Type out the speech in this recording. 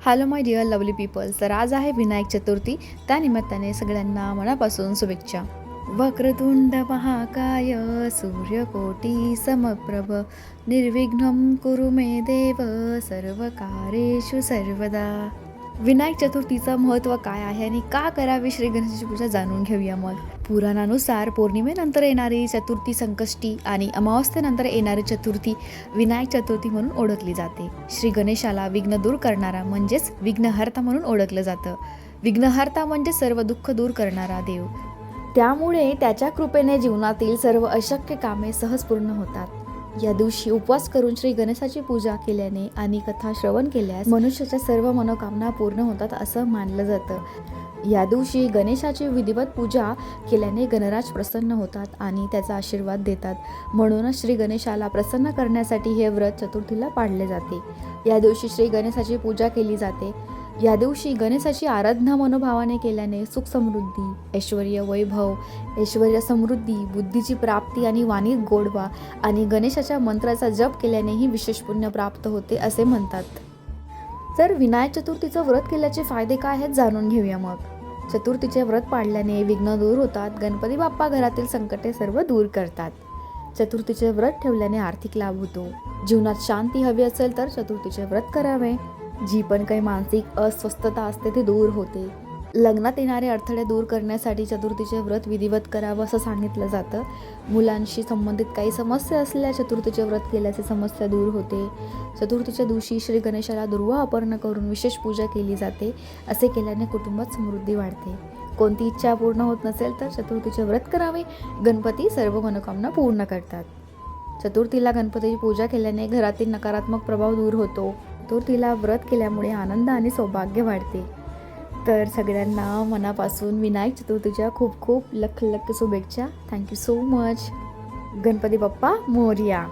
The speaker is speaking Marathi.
Hello my dear lovely peoples. तर आज आहे विनायक चतुर्थी. त्यानिमित्ताने सगळ्यांना मनापासून शुभेच्छा. वक्रतुंड महाकाय सूर्यकोटी समप्रभ निर्विघ्नं कुरु मे देव सर्वकार्येषु सर्वदा. विनायक चतुर्थीचं महत्त्व काय आहे आणि का करावी श्री गणेशाची पूजा जाणून घेऊया. मग पुराणानुसार पौर्णिमेनंतर येणारी चतुर्थी संकष्टी आणि अमावस्येनंतर येणारी चतुर्थी विनायक चतुर्थी म्हणून ओळखली जाते. श्री गणेशाला विघ्न दूर करणारा म्हणजेच विघ्नहर्ता म्हणून ओळखलं जातं. विघ्नहर्ता म्हणजे सर्व दुःख दूर करणारा देव. त्यामुळे त्याच्या कृपेने जीवनातील सर्व अशक्य कामे सहज पूर्ण होतात. या दिवशी उपवास करून श्री गणेशाची पूजा केल्याने आणि कथा श्रवण केल्यास मनुष्याच्या सर्व मनोकामना पूर्ण होतात असं मानलं जातं. या दिवशी गणेशाची विधिवत पूजा केल्याने गणराज प्रसन्न होतात आणि त्याचा आशीर्वाद देतात. म्हणूनच श्री गणेशाला प्रसन्न करण्यासाठी हे व्रत चतुर्थीला पाळले जाते. या दिवशी श्री गणेशाची पूजा केली जाते. या दिवशी गणेशाची आराधना मनोभावाने केल्याने सुख समृद्धी, ऐश्वर्य वैभव, ऐश्वर्य समृद्धी, बुद्धीची प्राप्ती आणि वाणीत गोडवा आणि गणेशाच्या मंत्राचा जप केल्यानेही विशेष पुण्य प्राप्त होते असे म्हणतात. तर विनायक चतुर्थीचं व्रत केल्याचे फायदे काय आहेत जाणून घेऊया. मग चतुर्थीचे व्रत पाळल्याने विघ्न दूर होतात. गणपती बाप्पा घरातील संकटे सर्व दूर करतात. चतुर्थीचे व्रत ठेवल्याने आर्थिक लाभ होतो. जीवनात शांती हवी असेल तर चतुर्थीचे व्रत करावे. जी पण काही मानसिक अस्वस्थता असते ती दूर होते. लग्नात येणारे अडथळे दूर करण्यासाठी चतुर्थीचे व्रत विधिवत करावं असं सांगितलं जातं. मुलांशी संबंधित काही समस्या असल्या चतुर्थीचे व्रत केल्याचे समस्या दूर होते. चतुर्थीच्या दिवशी श्री गणेशाला दुर्वा अर्पण करून विशेष पूजा केली जाते. असे केल्याने कुटुंबात समृद्धी वाढते. कोणती इच्छा पूर्ण होत नसेल तर चतुर्थीचे व्रत करावे. गणपती सर्व मनोकामना पूर्ण करतात. चतुर्थीला गणपतीची पूजा केल्याने घरातील नकारात्मक प्रभाव दूर होतो. चतुर्थीला व्रत केल्यामुळे आनंद आणि सौभाग्य वाढते. तर सगळ्यांना मनापासून विनायक चतुर्थीच्या खूप खूप लख शुभेच्छा. Thank you so much. Ganpati Bappa Morya.